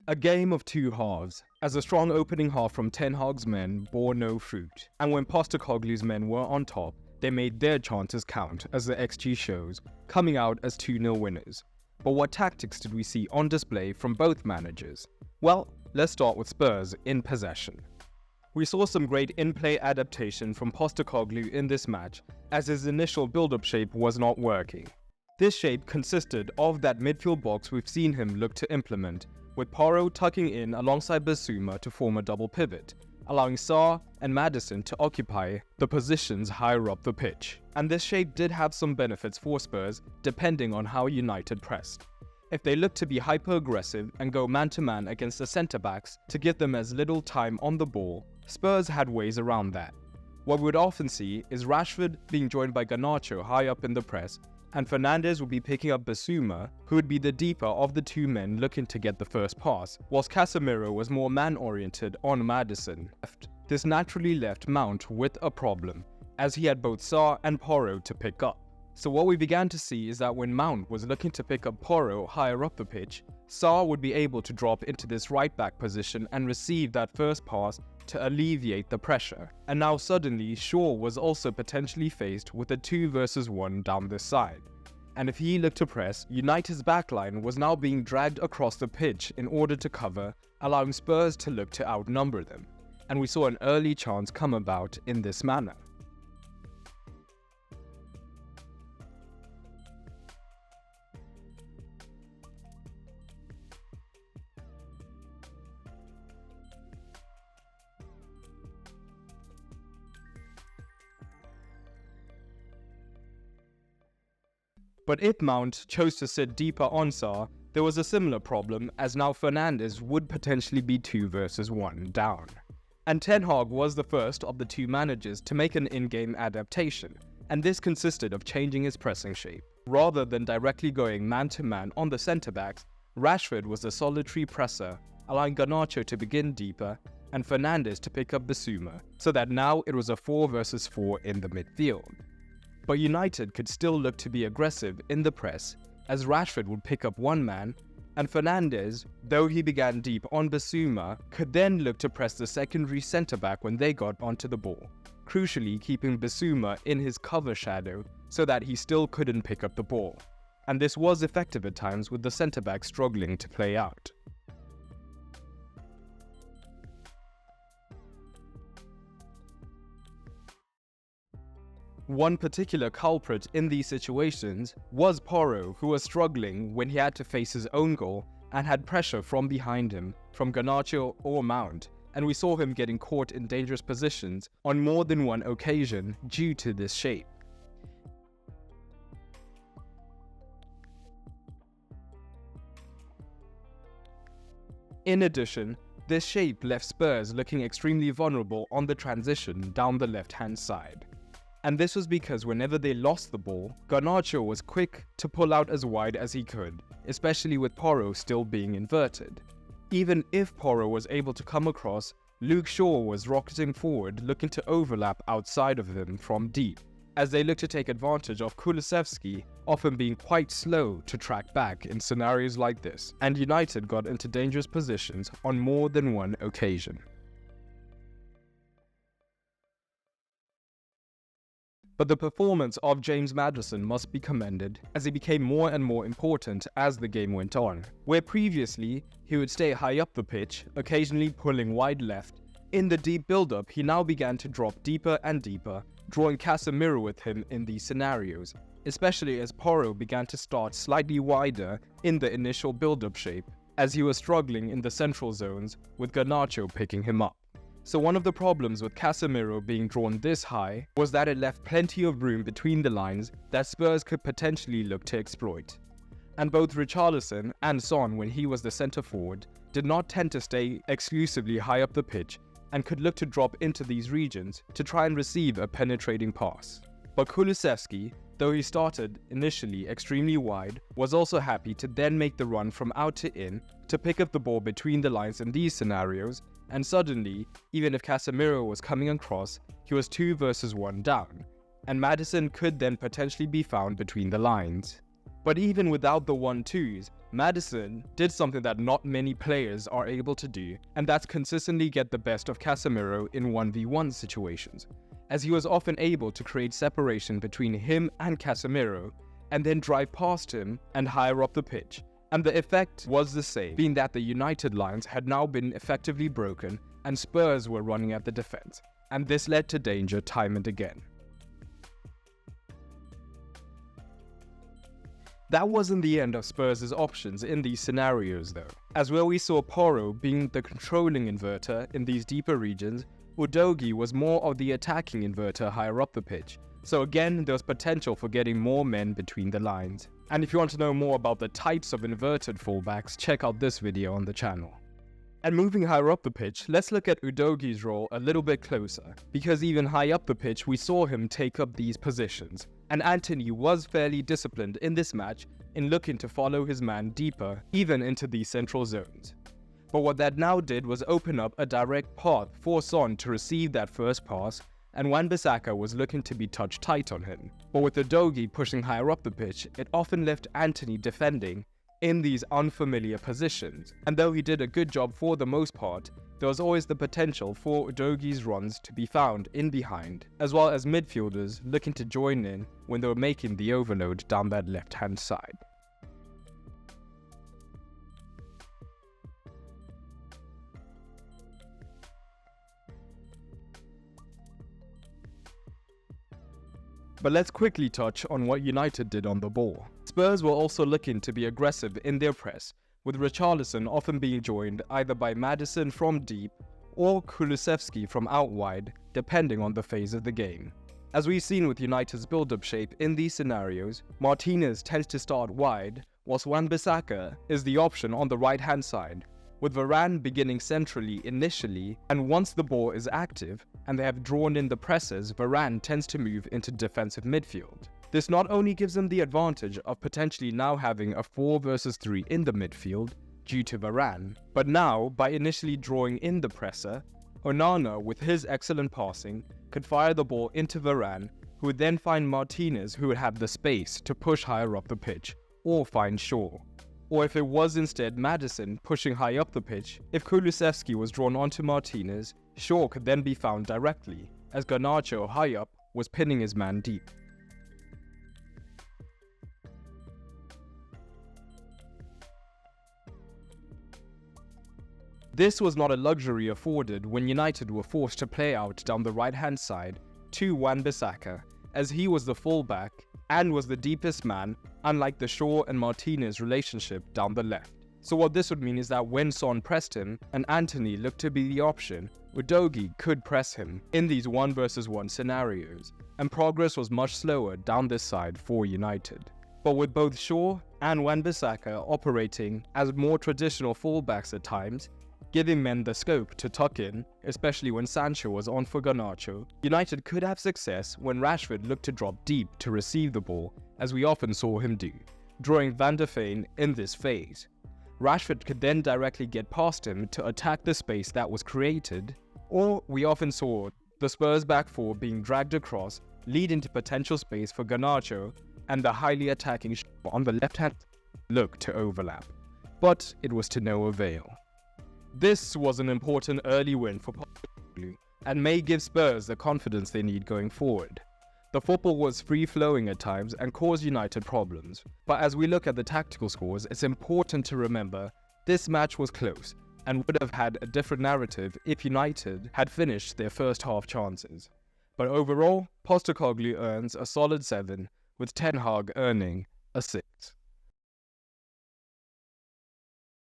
A game of two halves, as a strong opening half from Ten Hag's men bore no fruit, and when Postecoglu's men were on top, they made their chances count, as the XG shows, coming out as 2-0 winners. But what tactics did we see on display from both managers? Well, let's start with Spurs in possession. We saw some great in-play adaptation from Postecogu in this match, as his initial build-up shape was not working. This shape consisted of that midfield box we've seen him look to implement, with Porro tucking in alongside Bissouma to form a double pivot, allowing Sarr and Maddison to occupy the positions higher up the pitch. And this shape did have some benefits for Spurs, depending on how United pressed. If they looked to be hyper-aggressive and go man-to-man against the centre-backs to give them as little time on the ball, Spurs had ways around that. What we would often see is Rashford being joined by Garnacho high up in the press, and Fernandes would be picking up Bissouma, who would be the deeper of the two men looking to get the first pass, whilst Casemiro was more man-oriented on Maddison. This naturally left Mount with a problem, as he had both Sarr and Porro to pick up. So what we began to see is that when Mount was looking to pick up Porro higher up the pitch, Sarr would be able to drop into this right-back position and receive that first pass to alleviate the pressure. And now suddenly Shaw was also potentially faced with a 2 versus 1 down this side. And if he looked to press, United's backline was now being dragged across the pitch in order to cover, allowing Spurs to look to outnumber them. And we saw an early chance come about in this manner. But if Mount chose to sit deeper on Sarr, there was a similar problem, as now Fernandes would potentially be 2 versus 1 down. And Ten Hag was the first of the two managers to make an in-game adaptation, and this consisted of changing his pressing shape. Rather than directly going man-to-man on the centre-backs, Rashford was a solitary presser, allowing Garnacho to begin deeper and Fernandes to pick up Bissouma, so that now it was a 4 versus 4 in the midfield. But United could still look to be aggressive in the press, as Rashford would pick up one man, and Fernandes, though he began deep on Bissouma, could then look to press the secondary centre-back when they got onto the ball, crucially keeping Bissouma in his cover shadow so that he still couldn't pick up the ball. And this was effective at times, with the centre-back struggling to play out. One particular culprit in these situations was Porro, who was struggling when he had to face his own goal and had pressure from behind him, from Garnacho or Mount, and we saw him getting caught in dangerous positions on more than one occasion due to this shape. In addition, this shape left Spurs looking extremely vulnerable on the transition down the left-hand side. And this was because whenever they lost the ball, Garnacho was quick to pull out as wide as he could, especially with Porro still being inverted. Even if Porro was able to come across, Luke Shaw was rocketing forward looking to overlap outside of him from deep, as they looked to take advantage of Kulusevski often being quite slow to track back in scenarios like this, and United got into dangerous positions on more than one occasion. But the performance of James Maddison must be commended, as he became more and more important as the game went on. Where previously he would stay high up the pitch, occasionally pulling wide left, in the deep build-up he now began to drop deeper and deeper, drawing Casemiro with him in these scenarios, especially as Porro began to start slightly wider in the initial build-up shape, as he was struggling in the central zones with Garnacho picking him up. So one of the problems with Casemiro being drawn this high was that it left plenty of room between the lines that Spurs could potentially look to exploit. And both Richarlison and Son, when he was the centre forward, did not tend to stay exclusively high up the pitch and could look to drop into these regions to try and receive a penetrating pass. But Kulusevski, though he started initially extremely wide, was also happy to then make the run from out to in to pick up the ball between the lines in these scenarios, and suddenly, even if Casemiro was coming across, he was 2 versus 1 down, and Maddison could then potentially be found between the lines. But even without the 1-2s, Maddison did something that not many players are able to do, and that's consistently get the best of Casemiro in 1v1 situations, as he was often able to create separation between him and Casemiro, and then drive past him and higher up the pitch. And the effect was the same, being that the United lines had now been effectively broken and Spurs were running at the defense, and this led to danger time and again. That wasn't the end of Spurs' options in these scenarios though, as where we saw Porro being the controlling inverter in these deeper regions, Udogie was more of the attacking inverter higher up the pitch, so again there was potential for getting more men between the lines. And if you want to know more about the types of inverted fullbacks, check out this video on the channel. And moving higher up the pitch, let's look at Udogie's role a little bit closer, because even high up the pitch we saw him take up these positions, and Antony was fairly disciplined in this match in looking to follow his man deeper, even into these central zones. But what that now did was open up a direct path for Son to receive that first pass, and Wan-Bissaka was looking to be touch tight on him. But with Udogie pushing higher up the pitch, it often left Antony defending in these unfamiliar positions, and though he did a good job for the most part, there was always the potential for Udogie's runs to be found in behind, as well as midfielders looking to join in when they were making the overload down that left-hand side. But let's quickly touch on what United did on the ball. Spurs were also looking to be aggressive in their press, with Richarlison often being joined either by Maddison from deep or Kulusevski from out wide, depending on the phase of the game. As we've seen with United's build-up shape in these scenarios, Martinez tends to start wide, whilst Wan-Bissaka is the option on the right-hand side, with Varane beginning centrally initially, and once the ball is active and they have drawn in the presses, Varane tends to move into defensive midfield. This not only gives them the advantage of potentially now having a 4 versus 3 in the midfield due to Varane, but now by initially drawing in the presser, Onana with his excellent passing could fire the ball into Varane, who would then find Martinez, who would have the space to push higher up the pitch, or find Shaw. Or if it was instead Maddison pushing high up the pitch, if Kulusevski was drawn onto Martinez, Shaw could then be found directly, as Garnacho high up was pinning his man deep. This was not a luxury afforded when United were forced to play out down the right-hand side to Wan-Bissaka, as he was the fullback and was the deepest man, unlike the Shaw and Martinez relationship down the left. So what this would mean is that when Son pressed him and Antony looked to be the option, Udogie could press him in these 1 versus 1 scenarios, and progress was much slower down this side for United. But with both Shaw and Wan-Bissaka operating as more traditional fullbacks at times, giving men the scope to tuck in, especially when Sancho was on for Garnacho, United could have success when Rashford looked to drop deep to receive the ball, as we often saw him do, drawing Van der Feen in this phase. Rashford could then directly get past him to attack the space that was created, or we often saw the Spurs back four being dragged across, leading to potential space for Garnacho and the highly attacking Shaw on the left hand look to overlap, but it was to no avail. This was an important early win for Postecogu and may give Spurs the confidence they need going forward. The football was free-flowing at times and caused United problems, but as we look at the tactical scores, it's important to remember this match was close and would have had a different narrative if United had finished their first half chances. But overall, Postecogu earns a solid 7, with Ten Hag earning a 6.